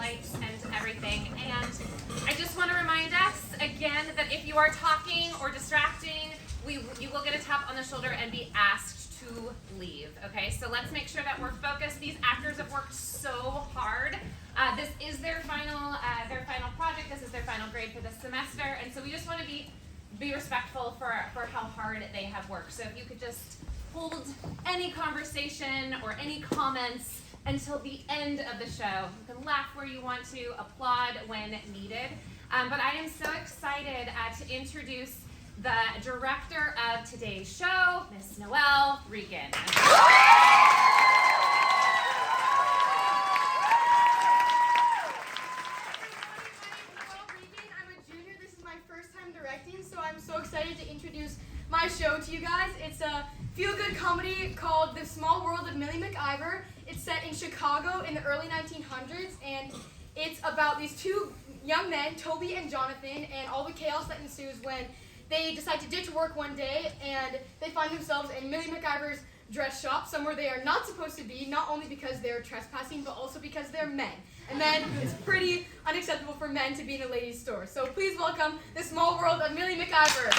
lights and everything. And I just want to remind us again that if you are talking or distracting, you will get a tap on the shoulder and be asked to leave. Okay, so let's make sure that we're focused. These actors have worked so hard. This is their final project. This is their final grade for this semester, and so we just want to be respectful for how hard they have worked. So if you could just hold any conversation or any comments until the end of the show. You can laugh where you want to, applaud when needed. But I am so excited to introduce the director of today's show, Miss Noel Regan. So I'm so excited to introduce my show to you guys. It's a feel-good comedy called The Small World of Millie McIvor. It's set in Chicago in the early 1900s, and it's about these two young men, Toby and Jonathan, and all the chaos that ensues when they decide to ditch work one day and they find themselves in Millie McIvor's dress shop, somewhere they are not supposed to be, not only because they're trespassing, but also because they're men. And then it's pretty unacceptable for men to be in a ladies' store. So please welcome The Small World of Millie McIvor.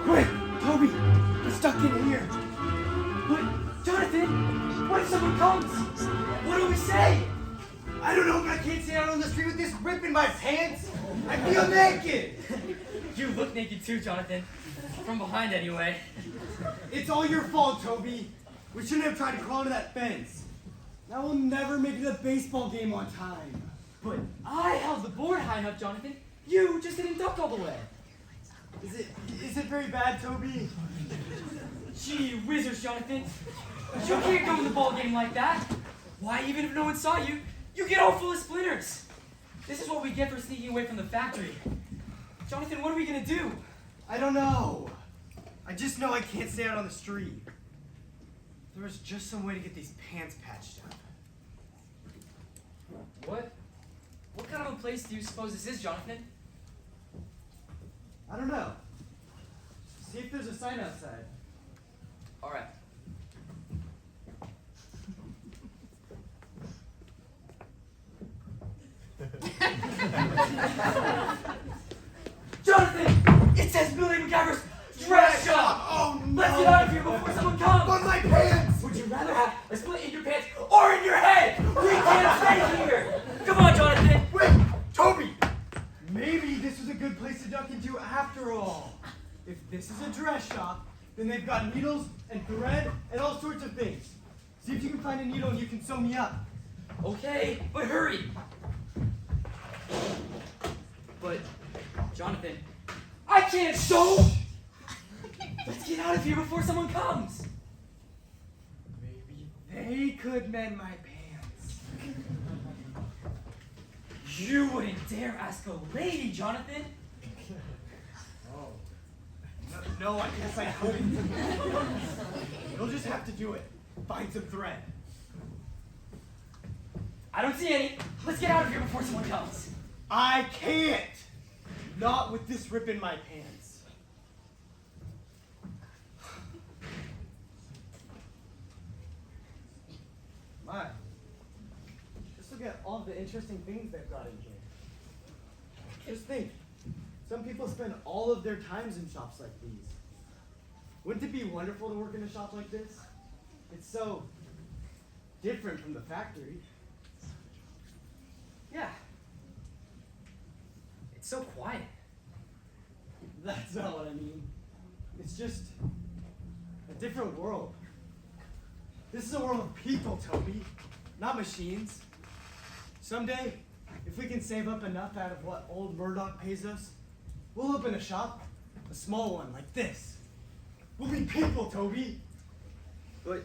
Quick, Toby, we're stuck in here. But, Jonathan, what if someone comes? What do we say? I don't know, but I can't stay out on the street with this rip in my pants. I feel naked. You look naked too, Jonathan. From behind, anyway. It's all your fault, Toby. We shouldn't have tried to crawl into that fence. Now we'll never make it to the baseball game on time. But I held the board high enough, Jonathan. You just didn't duck all the way. Is it very bad, Toby? Gee whizzers, Jonathan. You can't go in the ball game like that. Why, even if no one saw you, you get all full of splinters. This is what we get for sneaking away from the factory. Jonathan, what are we gonna do? I don't know. I just know I can't stay out on the street. There was just some way to get these pants patched up. What kind of a place do you suppose this is, Jonathan? I don't know. See if there's a sign outside. All right. Jonathan! It says Millie McIvor's dress shop! Oh no! Let's get out of here before someone comes! But my pants! Would you rather have a split in your pants or in your head? We can't stay here! Come on, Jonathan! Wait! Toby! Maybe this was a good place to duck into after all. If this is a dress shop, then they've got needles and thread and all sorts of things. See if you can find a needle and you can sew me up. Okay, but hurry! But, Jonathan, I can't sew! Let's get out of here before someone comes! Maybe they could mend my pants. You wouldn't dare ask a lady, Jonathan! Oh. No, I guess I couldn't. You'll just have to do it. Find some thread. I don't see any. Let's get out of here before someone comes. I can't! Not with this rip in my pants. My. Just look at all the interesting things they've got in here. Just think. Some people spend all of their times in shops like these. Wouldn't it be wonderful to work in a shop like this? It's so different from the factory. Yeah. It's so quiet. That's not what I mean. It's just a different world. This is a world of people, Toby, not machines. Someday, if we can save up enough out of what old Murdoch pays us, we'll open a shop, a small one like this. We'll be people, Toby. But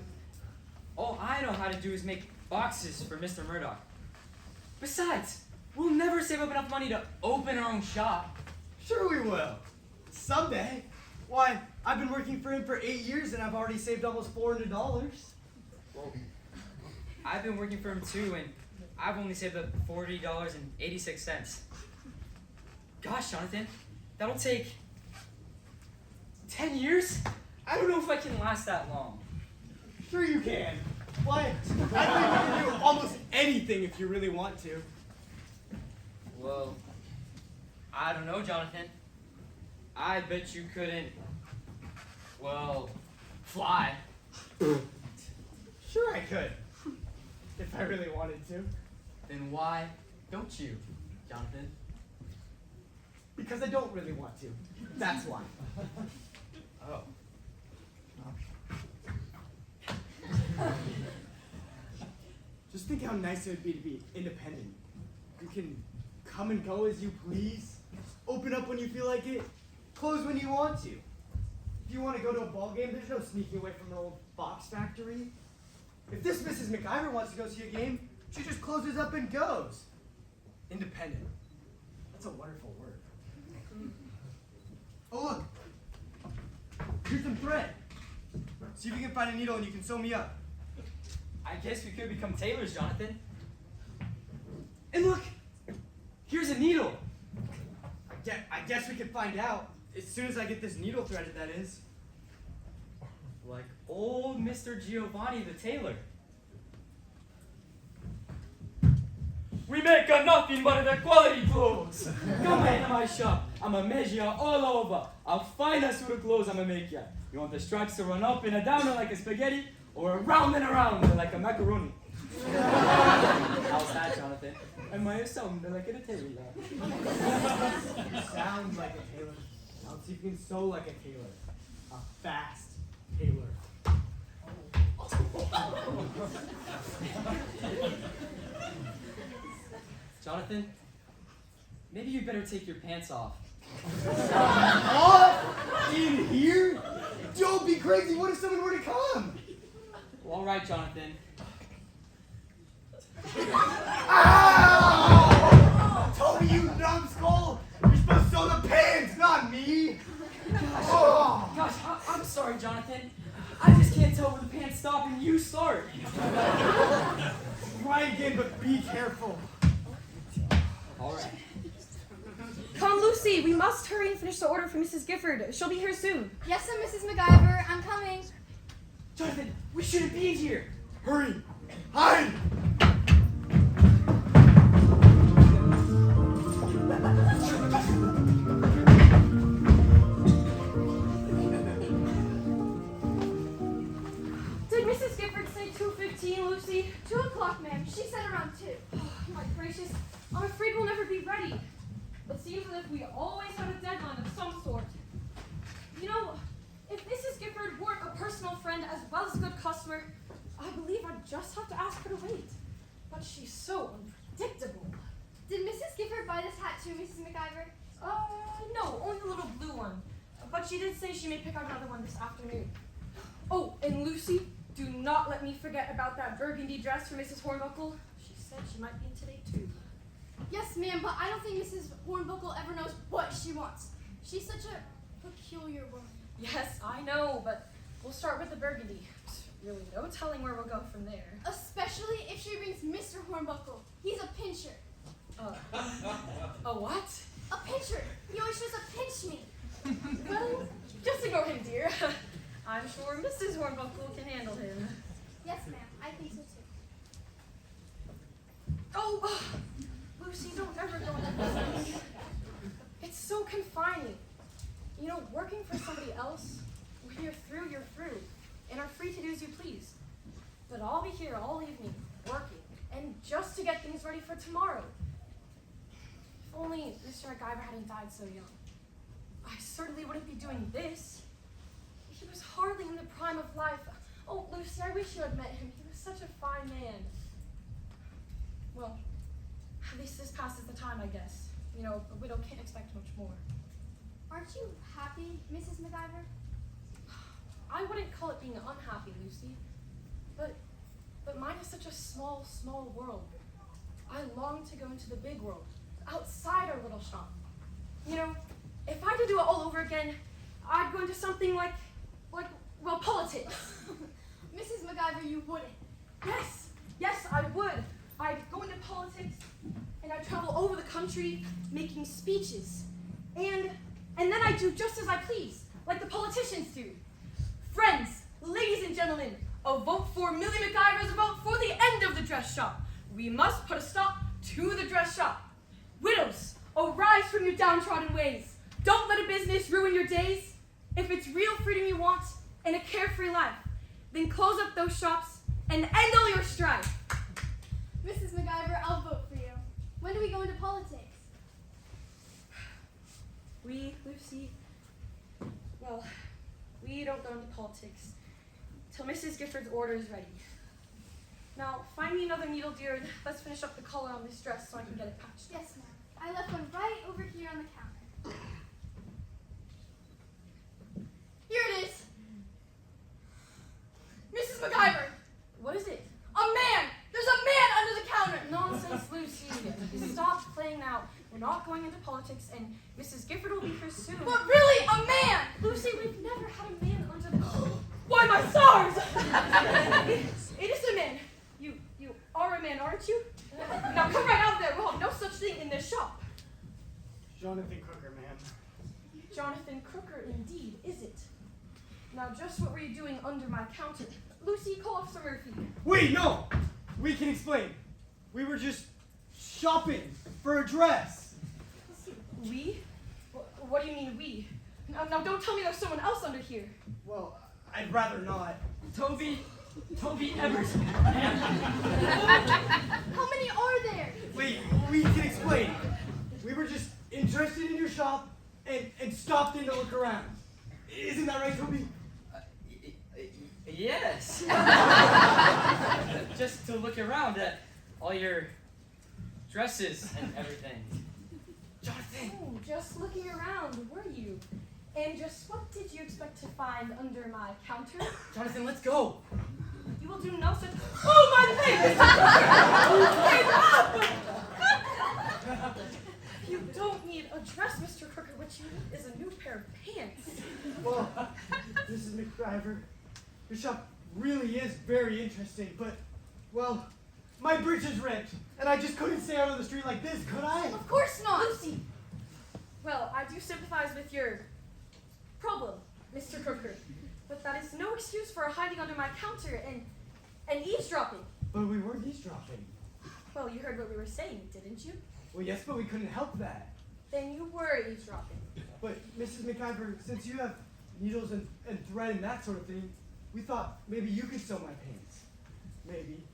all I know how to do is make boxes for Mr. Murdoch. Besides, we'll never save up enough money to open our own shop. Sure we will. Someday. Why, I've been working for him for 8 years and I've already saved almost $400. Well, I've been working for him too, and I've only saved up $40.86. Gosh, Jonathan, that'll take 10 years? I don't know if I can last that long. Sure you can. Why? I think you can do almost anything if you really want to. Well, I don't know, Jonathan. I bet you couldn't, well, fly. Sure I could. If I really wanted to. Then why don't you, Jonathan? Because I don't really want to. That's why. Oh. Just think how nice it would be to be independent. You can come and go as you please, open up when you feel like it, close when you want to. If you want to go to a ball game, there's no sneaking away from the old box factory. If this Mrs. McIvor wants to go see a game, she just closes up and goes. Independent. That's a wonderful word. Oh, look. Here's some thread. See if you can find a needle and you can sew me up. I guess we could become tailors, Jonathan. And look, here's a needle. I guess we could find out. As soon as I get this needle threaded, that is. Like old Mr. Giovanni the tailor. We make a nothing but the quality clothes. Come into my shop. I'ma measure you all over. I'll find a suit of clothes I'ma make you. You want the stripes to run up and a down like a spaghetti, or around and around like a macaroni? How's that, Jonathan? Am I a sound like a tailor? You sound like a tailor. Now let's see if you can sew like a tailor. A fast tailor. Jonathan, maybe you better take your pants off. Off? In here? Don't be crazy. What if someone were to come? Well, all right, Jonathan. Ow! Toby, you numbskull! You're supposed to sew the pants, not me! Oh. Gosh, I'm sorry, Jonathan. I just can't tell where the pants stop and you start. Try again, but be careful. All right. Come, Lucy, we must hurry and finish the order for Mrs. Gifford. She'll be here soon. Yes, sir, Mrs. McIvor. I'm coming. Jonathan, we shouldn't be in here. Hurry! Hide! Did Mrs. Gifford say 2:15, Lucy? 2 o'clock, ma'am. She said around 2. Oh, my gracious, I'm afraid we'll never be ready. It seems as if we always have a deadline of some sort. You know, if Mrs. Gifford weren't a personal friend as well as a good customer, I believe I'd just have to ask her to wait. But she's so unpredictable. Did Mrs. Gifford buy this hat too, Mrs. McIvor? No, only the little blue one. But she did say she may pick out another one this afternoon. Oh, and Lucy, do not let me forget about that burgundy dress for Mrs. Hornbuckle. She said she might be in today too. Yes, ma'am, but I don't think Mrs. Hornbuckle ever knows what she wants. She's such a peculiar woman. Yes, I know, but we'll start with the burgundy. Really, no telling where we'll go from there. Especially if she brings Mr. Hornbuckle. He's a pincher. A what? A pincher. He always tries to pinch me. Well, just ignore him, dear. I'm sure Mrs. Hornbuckle can handle him. Yes, ma'am. I think so too. Oh, Lucy, don't ever go into business. It's so confining. You know, working for somebody else, when you're through, and are free to do as you please. But I'll be here all evening, working, and just to get things ready for tomorrow. If only Mr. McIvor hadn't died so young. I certainly wouldn't be doing this. He was hardly in the prime of life. Oh, Lucy, I wish you had met him. He was such a fine man. Well, at least this passes the time, I guess. You know, a widow can't expect much more. Aren't you happy, Mrs. McIvor? I wouldn't call it being unhappy, Lucy. But mine is such a small, small world. I long to go into the big world, outside our little shop. You know, if I had to do it all over again, I'd go into something like, well, politics. Mrs. McIvor, you wouldn't. Yes, Yes, I would. I'd go into politics, and I'd travel over the country making speeches. And then I'd do just as I please, like the politicians do. Friends, ladies and gentlemen, a vote for Millie McIvor is a vote for the end of the dress shop. We must put a stop to the dress shop. Widows, arise from your downtrodden ways. Don't let a business ruin your days. If it's real freedom you want and a carefree life, then close up those shops and end all your strife. Mrs. McIvor, I'll vote for you. When do we go into politics? Lucy, well, we don't go into politics till Mrs. Gifford's order is ready. Now, find me another needle, dear, and let's finish up the collar on this dress so I can get it patched. Yes, ma'am. I left one right over here on the counter. Here it is. Mrs. McIvor, What is it? a man! There's a man under the counter! Nonsense, Lucy. Stop playing now. We're not going into politics, and Mrs. Gifford will be here soon. But really, a man! Lucy, we've never had a man under the... Why, my stars! It is a man. You are a man, aren't you? Now come right out there. We'll have no such thing in this shop. Jonathan Crooker, ma'am. Jonathan Crooker, indeed, is it? Now, just what were you doing under my counter? Lucy, call Officer Murphy. Wait, no! We can explain. We were just shopping for a dress. We? What do you mean, we? Now, don't tell me there's someone else under here. Well, I'd rather not. Toby Evers. How many are there? Wait, we can explain. We were just interested in your shop and stopped in to look around. Isn't that right, Toby? Yes. Just to look around at all your dresses and everything. Jonathan! Oh, just looking around, were you? And just what did you expect to find under my counter? Jonathan, let's go. You will do no such... Oh, my legs! Stand up! You don't need a dress, Mr. Crooker. What you need is a new pair of pants. Well, Mrs. McIvor, your shop really is very interesting, but, well, my bridge is ripped, and I just couldn't stay out on the street like this, could I? Of course not! Lucy! Well, I do sympathize with your problem, Mr. Crooker, but that is no excuse for hiding under my counter and eavesdropping. But we weren't eavesdropping. Well, you heard what we were saying, didn't you? Well, yes, but we couldn't help that. Then you were eavesdropping. But, Mrs. McIvor, since you have needles and thread and that sort of thing, we thought maybe you could sew my pants. Maybe.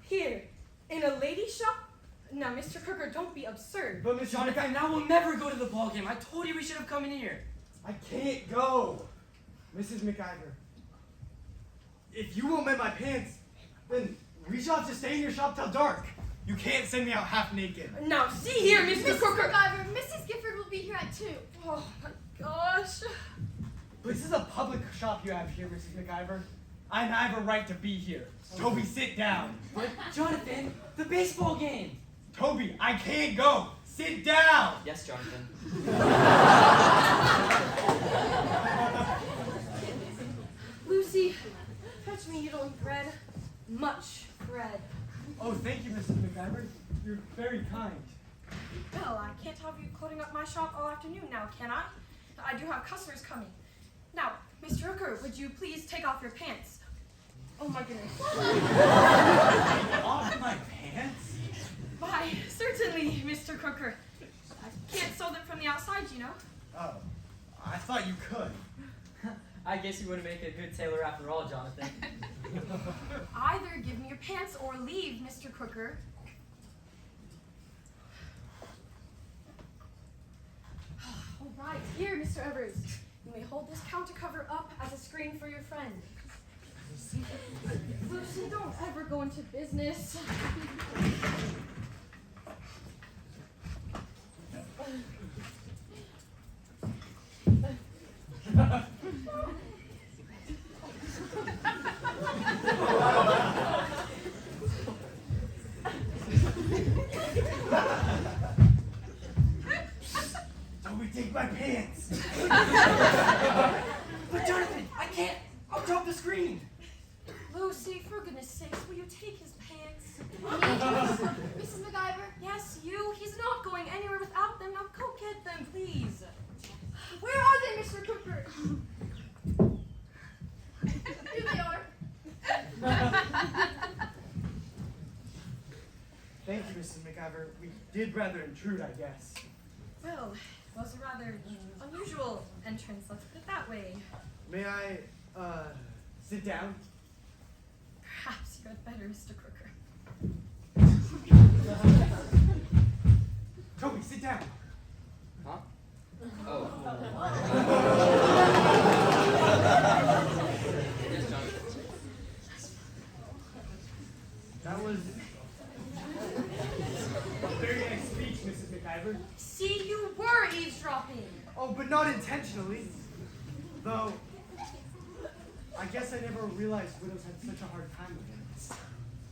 Here, in a lady's shop? Now, Mr. Crooker, don't be absurd. But, Mrs. Jonathan, McIvor, now we'll never go to the ball game. I told you we should have come in here. I can't go. Mrs. McIvor, if you won't mend my pants, then we shall have to stay in your shop till dark. You can't send me out half naked. Now, see here, Mr. Mrs. Crooker. McIvor, Mrs. Gifford will be here at 2. Oh, my gosh. This is a public shop you have here, Mrs. McIvor. I have a right to be here. Toby, sit down. But Jonathan, the baseball game. Toby, I can't go. Sit down. Yes, Jonathan. Lucy, fetch me needle and thread. Much thread. Oh, thank you, Mrs. McIvor. You're very kind. Well, I can't have you clogging up my shop all afternoon now, can I? I do have customers coming. Now, Mr. Hooker, would you please take off your pants? Oh my goodness. Off my pants? Why, certainly, Mr. Crooker. I can't sew them from the outside, you know. Oh, I thought you could. I guess you wouldn't make a good tailor after all, Jonathan. Either give me your pants or leave, Mr. Crooker. All right, here, Mr. Evers. You may hold this counter cover up as a screen for your friend. Lucy, don't ever go into business. Toby, take my pants. But Jonathan, I can't. I'll drop the screen. Lucy, for goodness sakes, will you take his pants? Mrs. McIvor? Yes, you. He's not going anywhere without them. Now go get them, please. Where are they, Mr. Cooper? Here they are. Thank you, Mrs. McIvor. We did rather intrude, I guess. Well, it was a rather unusual entrance, let's put it that way. May I, sit down? Perhaps you had better, Mr. Crooker. Toby, sit down. Huh? Oh. Yes, Jonathan. That was a very nice speech, Mrs. McIvor. See, you were eavesdropping. Oh, but not intentionally. Though, I guess I never realized widows had such a hard time with it.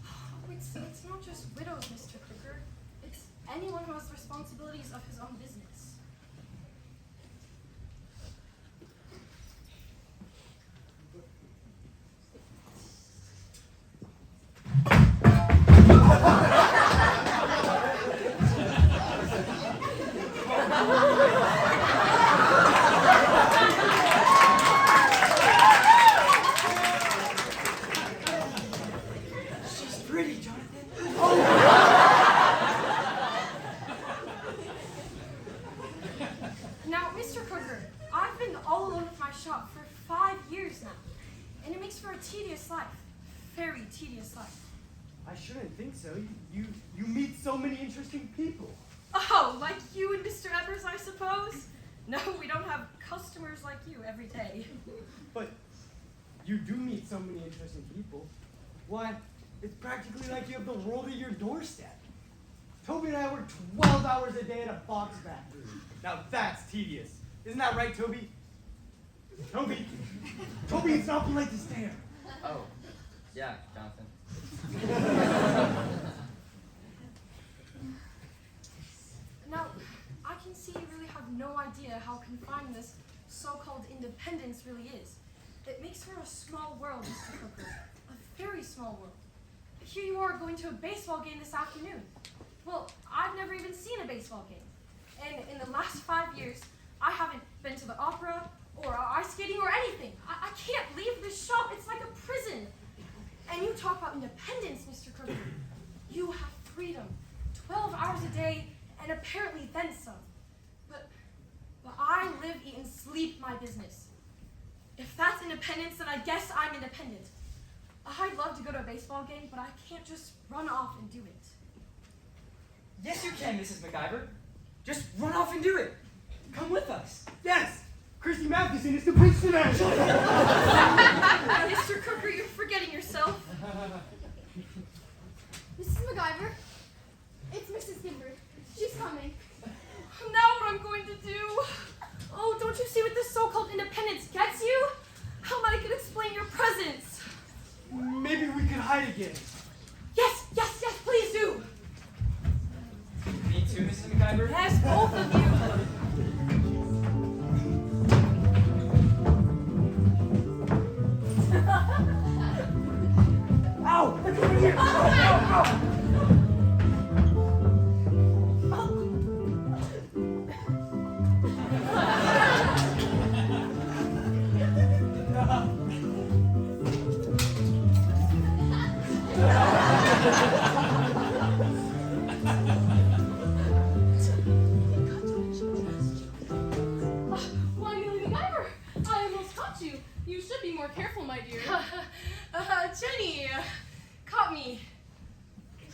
Oh, it's not just widows, Mr. Crooker. It's anyone who has responsibilities of his own business. She's pretty, Jonathan. Now, Mr. Crooker, I've been all alone with my shop for 5 years now, and it makes for a tedious life. Very tedious life. I shouldn't think so. You meet so many interesting people. Oh, like you and Mr. Evers, I suppose? No, we don't have customers like you every day. But you do meet so many interesting people. Why, it's practically like you have the world at your doorstep. Toby and I work 12 hours a day at a box factory. Now that's tedious. Isn't that right, Toby? Toby! Toby, it's not polite to stare. Oh. Yeah, Jonathan. Now, I can see you really have no idea how confined this so-called independence really is. It makes for a small world, Mr. Crooker. A very small world. Here you are going to a baseball game this afternoon. Well, I've never even seen a baseball game. And in the last 5 years, I haven't been to the opera or ice skating or anything. I can't leave this shop. It's like a prison. And you talk about independence, Mr. Crooker. You have freedom. 12 hours a day, and apparently then some. But I live, eat, and sleep my business. If that's independence, then I guess I'm independent. I'd love to go to a baseball game, but I can't just run off and do it. Yes, you can, Mrs. McIvor. Just run off and do it. Come with us. Yes! Christy Matheson is the pitch tonight! Mr. Crooker, you're forgetting yourself. Mrs. McIvor? It's Mrs. Gimbert. She's coming. Now what I'm going to do? Oh, don't you see what this so-called independence gets you? How might I could explain your presence? Maybe we could hide again. Yes, please do. Me too, Mrs. McIvor. Yes, both of you. Ow! Look over here! Ow! Why, Millie McIvor, I almost caught you. You should be more careful, my dear. Jenny, caught me.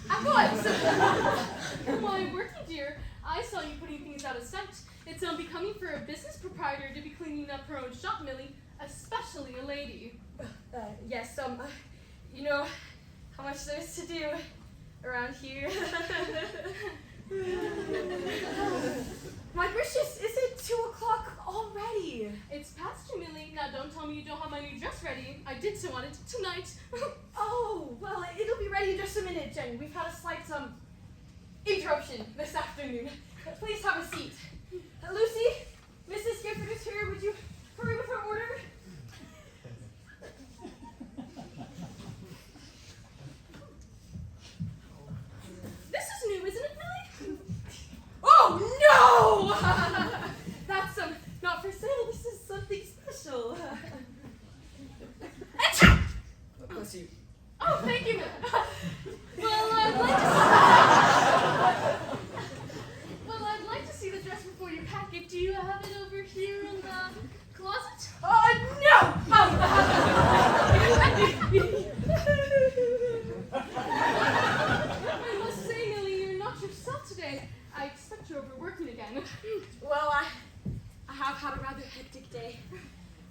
At what? Why, working, dear. I saw you putting things out of sight. It's unbecoming for a business proprietor to be cleaning up her own shop, Millie, especially a lady. Yes, you know how much there is to do around here. My gracious, is it 2 o'clock already? It's past you, Millie. Now don't tell me you don't have my new dress ready. I did so on it tonight. Oh, well, it'll be ready in just a minute, Jenny. We've had a slight, interruption this afternoon. Please have a seat. Lucy, Mrs. Gifford is here. Would you hurry with her order?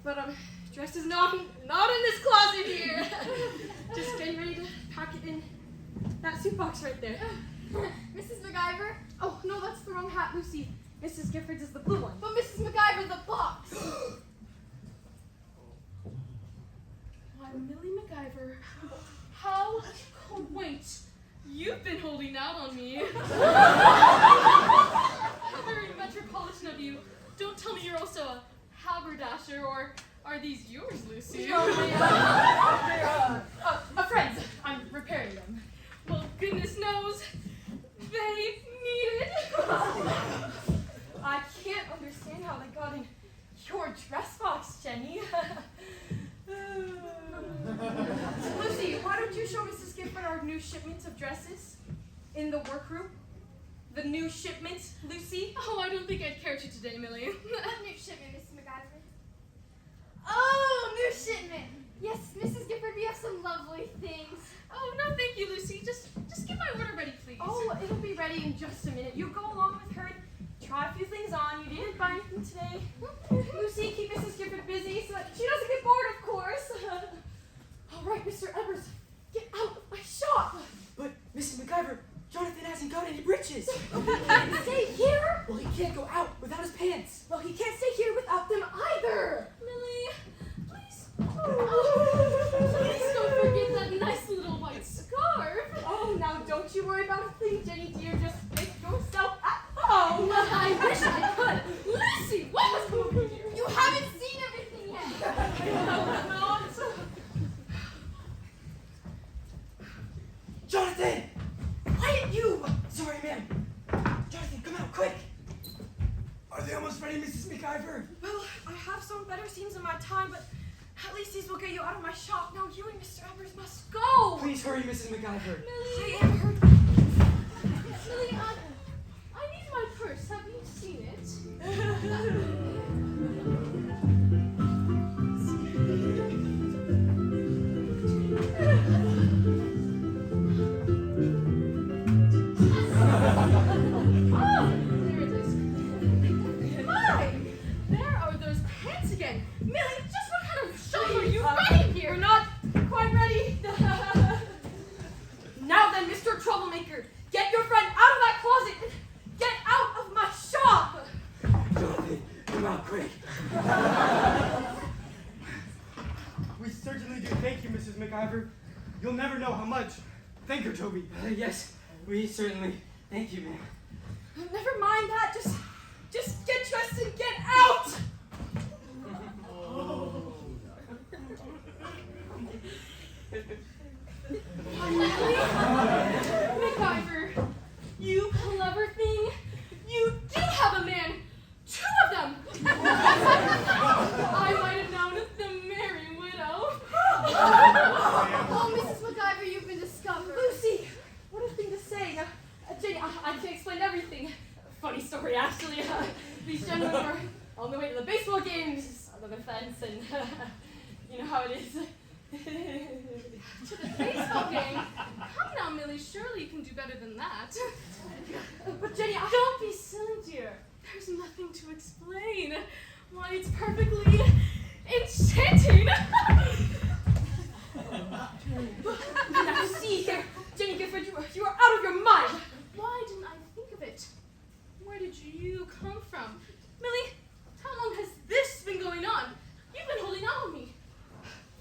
but dress is not in this closet here. Just getting ready to pack it in that suit box right there. Mrs. McIvor? Oh, no, that's the wrong hat, Lucy. Mrs. Gifford's is the blue one. But Mrs. McIvor, the box! Why, Millie McIvor, how quaint. You've been holding out on me. How very metropolitan of you. Don't tell me you're also a haberdasher, or are these yours, Lucy? No, they're friends. I'm repairing them. Well, goodness knows, they need it. I can't understand how they got in your dress box, Jenny. Lucy, why don't you show Mrs. Gifford our new shipment of dresses in the workroom? The new shipment, Lucy? Oh, I don't think I'd care to today, Millie. What new shipment, Mrs. McIvor? Oh, new shipment! Yes, Mrs. Gifford, we have some lovely things. Oh, no, thank you, Lucy. Just get my order ready, please. Oh, it'll be ready in just a minute. You go along with her and try a few things on. You didn't buy anything today. Lucy, keep Mrs. Gifford busy so that she doesn't get bored, of course. All right, Mr. Evers, get out of my shop. But, Mrs. McIvor, Jonathan hasn't got any breeches. He can't stay here. Well, he can't go out without his pants. Well, he can't stay here without them either. Millie, please. Please don't forget that nice little white scarf. Oh, now don't you worry about a thing, Jenny dear. Just make yourself at home. I wish I could. Lucy, what was moving you? You haven't seen everything yet! Jonathan! Quiet, you! Sorry, ma'am. Jonathan, come out, quick! Are they almost ready, Mrs. McIvor? Well, I have some better seams in my tie, but at least these will get you out of my shop. Now you and Mr. Evers must go. Please hurry, Mrs. McIvor. I am hurt. Millie, I need my purse. Have you seen it? Oh, there it is. My! There are those pants again. Millie, just what kind of shop are you Uh, running here? We're not quite ready. Now then, Mr. Troublemaker, get your friend out of that closet and get out of my shop. Jonathan, come out, quick. We certainly do thank you, Mrs. McIvor. You'll never know how much. Thank her, Toby. Yes, we certainly thank you, ma'am. Never mind that. Just get dressed and get out. McIvor, you clever thing. You do have a man. 2 of them. I might have known the merry widow. Oh, Mrs. McIvor, you've been discovered. Lucy, what a thing to say. Jenny, I can't explain everything. Funny story, actually. These gentlemen were on the way to the baseball games under the fence, and you know how it is. To the baseball game. Come now, Millie. Surely you can do better than that. But Jenny, Don't be silly, dear. There's nothing to explain. Why, it's perfectly enchanting. now see here, Jenny Gifford, you are out of your mind. Why didn't I think of it? Where did you come from? Millie, how long has this been going on? You've been holding out on me.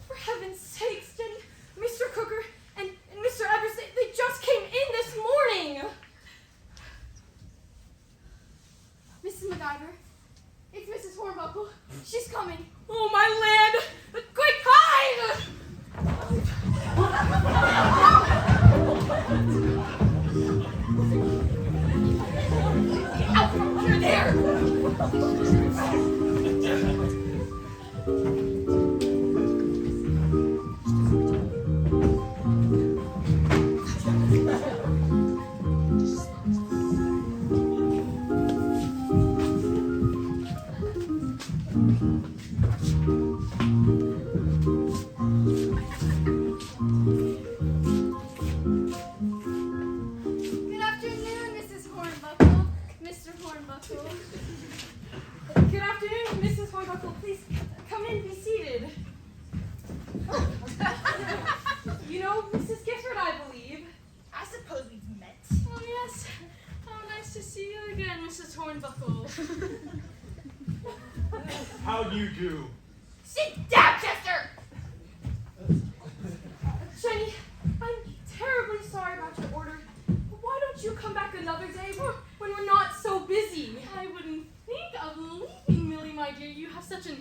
For heaven's sakes, Jenny, Mr. Cooker and Mr. Evers, they just came in this morning. Mrs. McIvor, it's Mrs. Hornbuckle. She's coming. Oh, my land! Quick, hide! How do you do? Sit down, Chester! Jenny, I'm terribly sorry about your order. Why don't you come back another day when we're not so busy? I wouldn't think of leaving, Millie, my dear. You have such an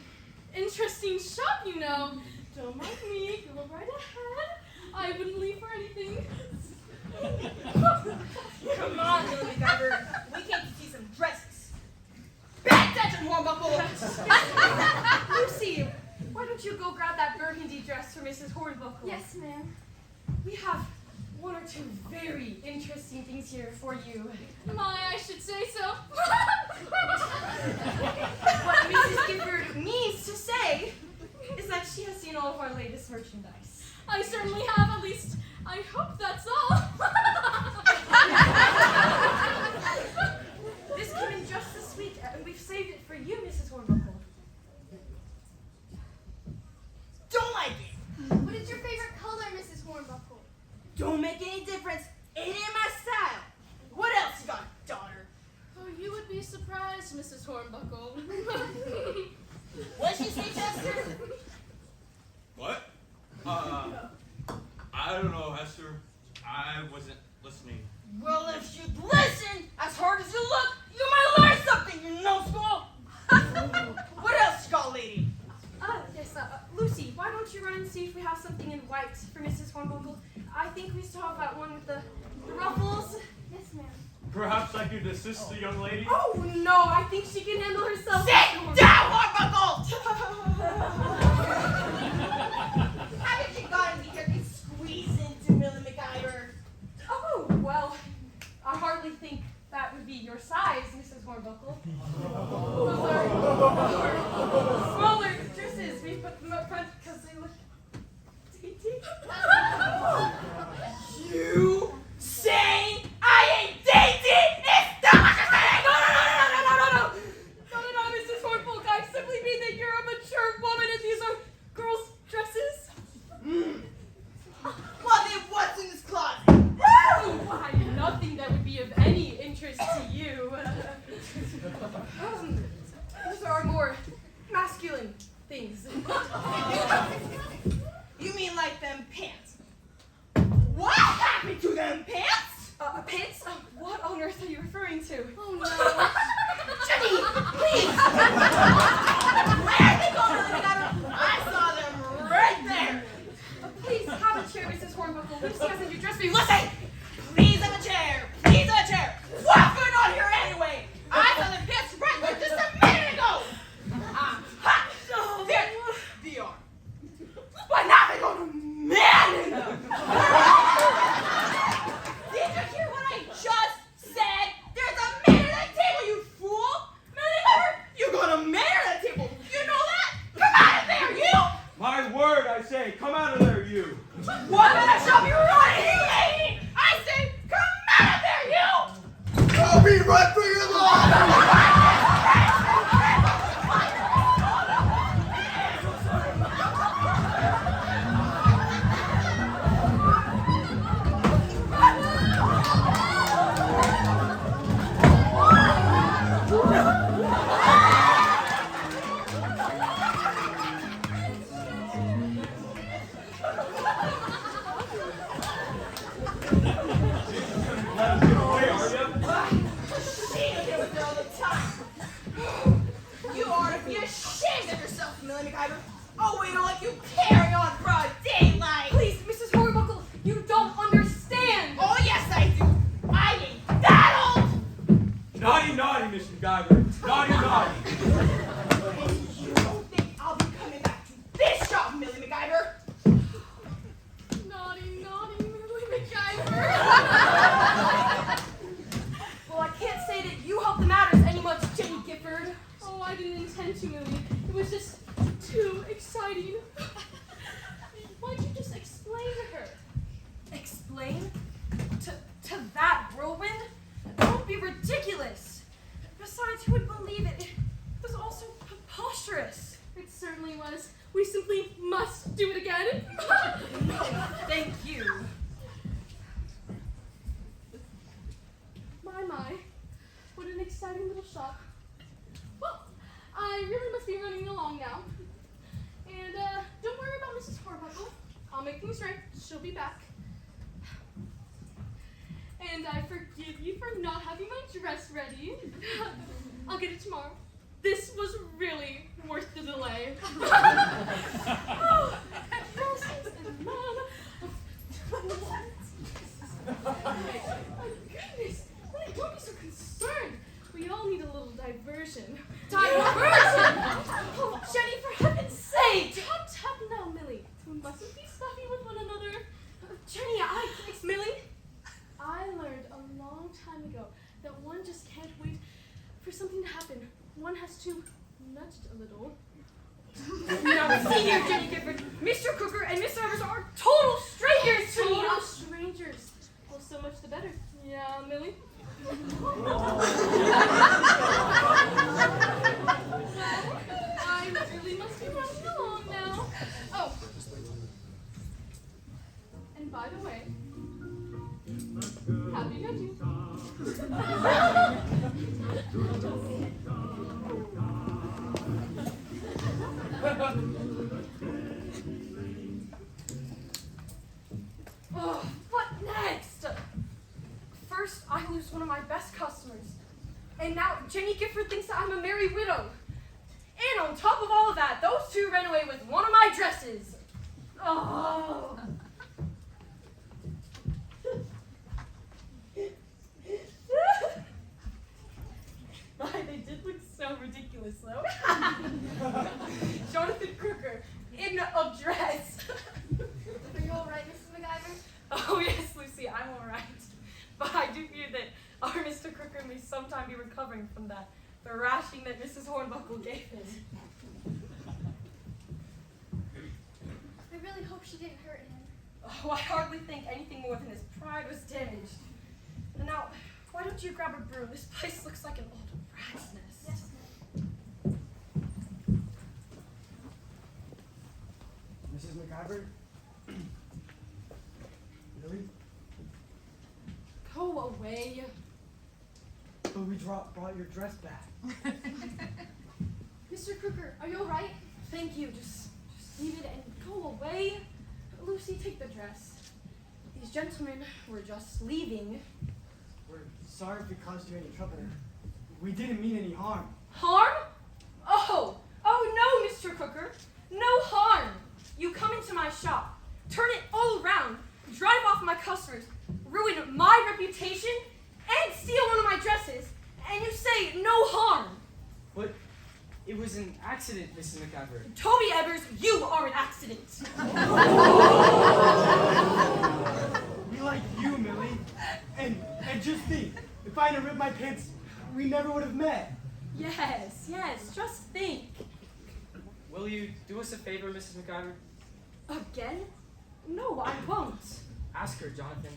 interesting shop, you know. Don't mind me. Go right ahead. I wouldn't leave for anything. Come on, Millie McIvor. We came to see some dresses. Bad attention, Hornbuckle! Lucy, why don't you go grab that burgundy dress for Mrs. Hornbuckle? Yes, ma'am. We have one or two very interesting things here for you. I should say so. What Mrs. Gifford means to say is that she has seen all of our latest merchandise. I certainly have, at least I hope that's all. This came in just this week, and we've saved it for you, Mrs. Hornbuckle. Don't like it. What is your favorite color, Mrs. Hornbuckle? Don't make any difference. It ain't my style. What else you got, daughter? Oh, you would be surprised, Mrs. Hornbuckle. What'd she say, Chester? What? I don't know, Hester. I wasn't listening. Well, if you'd listen as hard as you look, you might learn something, you know, small. What else you got, lady? Yes, Lucy, why don't you run and see if we have something in white for Mrs. Hornbuckle? I think we still have that one with the ruffles. Yes, ma'am. Perhaps I could assist the young lady? Oh, no, I think she can handle herself. Sit down, Hornbuckle! Haven't you gotten me here can squeeze into Millie McIvor? Oh, well, I hardly think that would be your size, Mrs. Hornbuckle. Those are smaller dresses. We put them up front because they look dainty. You saying I ain't dating? It's not what you're saying! No, Mrs. Hornbuckle. I simply mean that you're a mature woman and these are girls' dresses. Well, then what's in this closet? Oh, why, nothing that would be of any interest to you. Those are more masculine things. You mean like them pants? What happened to them pants? Pants? What on earth are you referring to? Oh no. Jenny, please! Where are they going, Millie McIvor? I saw them right there! Please have a chair, Mrs. Hornbuckle. Lucy has a new dress for you. Listen! Please have a chair! Please have a chair! What's going on here anyway? I saw them pants right there just a minute ago! Ha! There they are. But now they're going to man in them! Did you hear what I just said? There's a man at that table, you fool! Millie McIvor, you're gonna man at that table! You know that? Come out of there, you! My word, I say, come out of there, you! What kind of shop you running, you lady? I say, come out of there, you! I'll be right for your life! Let us get away, are you? She was there all the time. You ought to be ashamed of yourself, Millie McIvor. Oh, we don't let you carry on broad daylight. Please, Mrs. Hornbuckle, you don't understand. Oh, yes, I do. I ain't that old. Naughty, naughty, Mr. McIvor. Naughty, naughty. And you don't think I'll be coming back to this shop, Millie McIvor? Naughty, Millie McIvor. Well, I can't say that you help the matters any much, Jenny Gifford. Oh, I didn't intend to, Millie. It was just too exciting. Why'd you just explain to her? Explain? To that whirlwind? Don't be ridiculous. Besides, who must be running along now. And don't worry about Mrs. Horbuckle. I'll make things right. She'll be back. And I forgive you for not having my dress ready. I'll get it tomorrow. This was really worth the delay. Oh, dresses and love. Oh goodness, Millie, don't be so concerned. We all need a little diversion. Diversion? Oh, Jenny, for heaven's sake! Tut tut now, Millie. We mustn't be stuffy with one another. Jenny, it's Millie. I learned a long time ago that one just can't wait for something to happen. One has to nudge a little. Now, see here, Jenny Gifford. Mr. Crooker and Miss Evers are total strangers to me. Total strangers. Well, so much the better. Yeah, Millie? Well, I really must be running along now. Oh. And by the way, happy nudging. Oh, what next? First, I lose one of my best customers. And now Jenny Gifford thinks that I'm a married widow. And on top of all of that, those two ran away with one of my dresses. Oh. They did look so ridiculous, though. Jonathan Crooker in a dress. Are you all right, Mrs. McIvor? Oh yes, Lucy, I'm all right. But I do fear that our Mr. Crooker may sometime be recovering from the thrashing that Mrs. Hornbuckle gave him. I really hope she didn't hurt him. Oh, I hardly think anything more than his pride was damaged. And now, why don't you grab a broom? This place looks like an old rat's nest. Yes, ma'am. Mrs. McIvor? Really? Go away. But we brought your dress back. Mr. Crooker, are you all right? Thank you. Just leave it and go away. Lucy, take the dress. These gentlemen were just leaving. We're sorry if we caused you any trouble. We didn't mean any harm. Harm? Oh no, Mr. Crooker. No harm. You come into my shop, turn it all around, drive off my customers, ruin my reputation, and steal one of my dresses, and you say no harm. But it was an accident, Mrs. McIvor. Toby Evers, you are an accident. We like you, Millie. And just think, if I hadn't ripped my pants, we never would have met. Yes, just think. Will you do us a favor, Mrs. McIvor? Again? No, I won't. Ask her, Jonathan.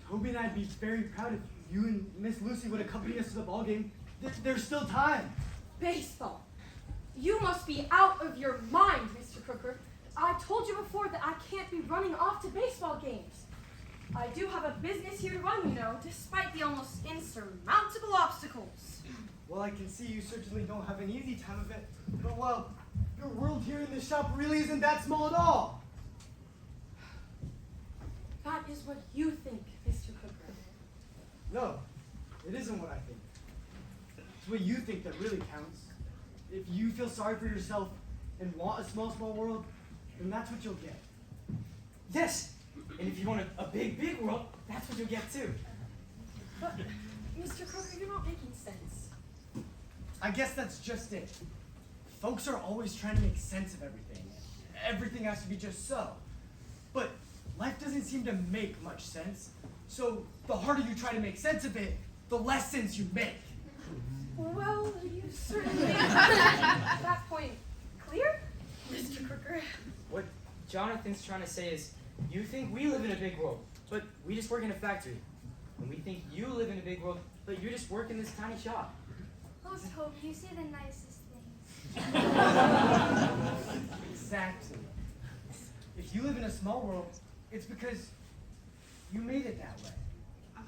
Toby and I'd be very proud if you and Miss Lucy would accompany us to the ball game. There's still time. Baseball. You must be out of your mind, Mr. Crooker. I told you before that I can't be running off to baseball games. I do have a business here to run, you know, despite the almost insurmountable obstacles. Well, I can see you certainly don't have an easy time of it. But, well, your world here in the shop really isn't that small at all. That is what you think, Mr. Crooker. No, it isn't what I think. It's what you think that really counts. If you feel sorry for yourself and want a small world, then that's what you'll get. Yes! And if you want a big world, that's what you'll get too. But, Mr. Crooker, you're not making sense. I guess that's just it. Folks are always trying to make sense of everything. Everything has to be just so. But life doesn't seem to make much sense. So the harder you try to make sense of it, the less sense you make. Well, you certainly made that point clear, Mr. Crooker. What Jonathan's trying to say is, you think we live in a big world, but we just work in a factory. And we think you live in a big world, but you just work in this tiny shop. Oh, Toby, you say the nicest things. Exactly. If you live in a small world, it's because you made it that way.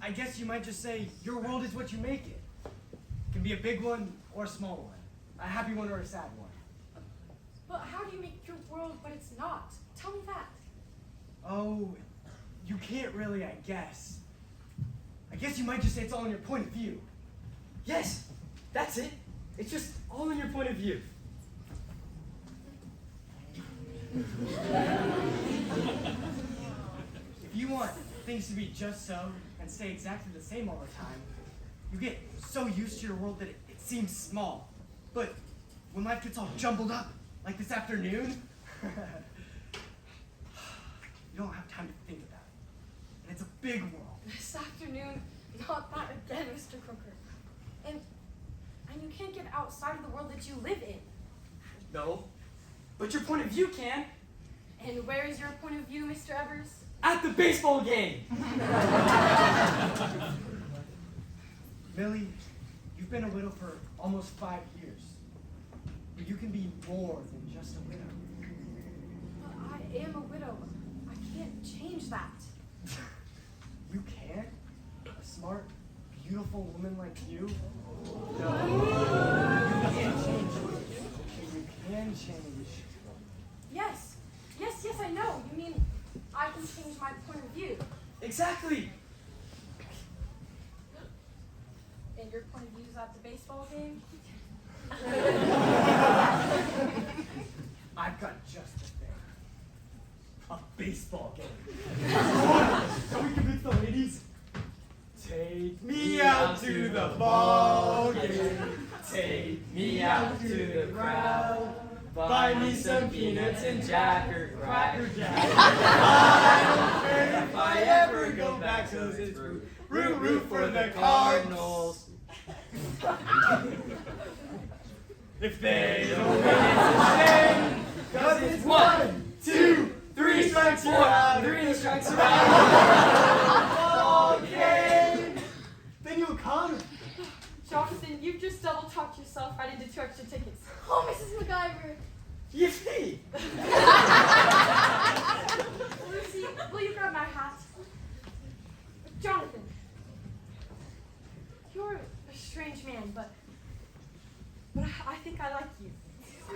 I guess you might just say your world is what you make it. It can be a big one or a small one. A happy one or a sad one? But how do you make your world what it's not? Tell me that. Oh, you can't really, I guess. I guess you might just say it's all in your point of view. Yes, that's it. It's just all in your point of view. If you want things to be just so and stay exactly the same all the time, you get so used to your world that it seems small. But when life gets all jumbled up, like this afternoon, you don't have time to think about it. And it's a big world. This afternoon, not that again, Mr. Crooker. And you can't get outside of the world that you live in. No, but your point of view can. And where is your point of view, Mr. Evers? At the baseball game. Millie, you've been a widow for almost 5 years. But you can be more than just a widow. But I am a widow. I can't change that. You can't? A smart, beautiful woman like you? No. You can't change. But you can change. Yes, I know. You mean I can change my point of view. Exactly. And your point of view is at the baseball game? I've got just the thing. A baseball game. Shall we convince the ladies? Take me out to the ball game. Take me out to the crowd. Buy me some peanuts and Cracker Jack. I don't care if I ever go back, 'cause it's root for the Cardinals. If they don't win, it's a shame. 'Cause it's 1, 2, 3 strikes, you're out. 3 strikes are out. Ball game. Then you'll come. Jonathan, you've just double talked yourself right into 2 extra tickets. Oh, Mrs. McIvor. Yippee! Lucy, will you grab my hat? Jonathan, you're a strange man, but I think I like you.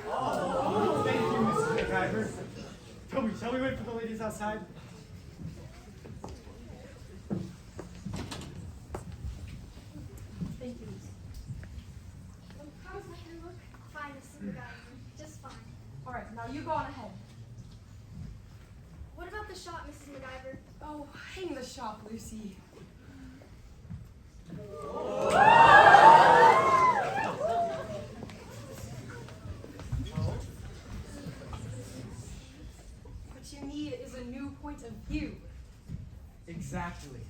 Oh, thank you, Mrs. McIvor. Toby, shall we wait for the ladies outside? Thank you, Lucy. How does my hair look? Fine, Mrs. McIvor. Just fine. All right, now you go on ahead. What about the shot, Mrs. McIvor? Oh, hang the shop, Lucy. What you need is a new point of view. Exactly.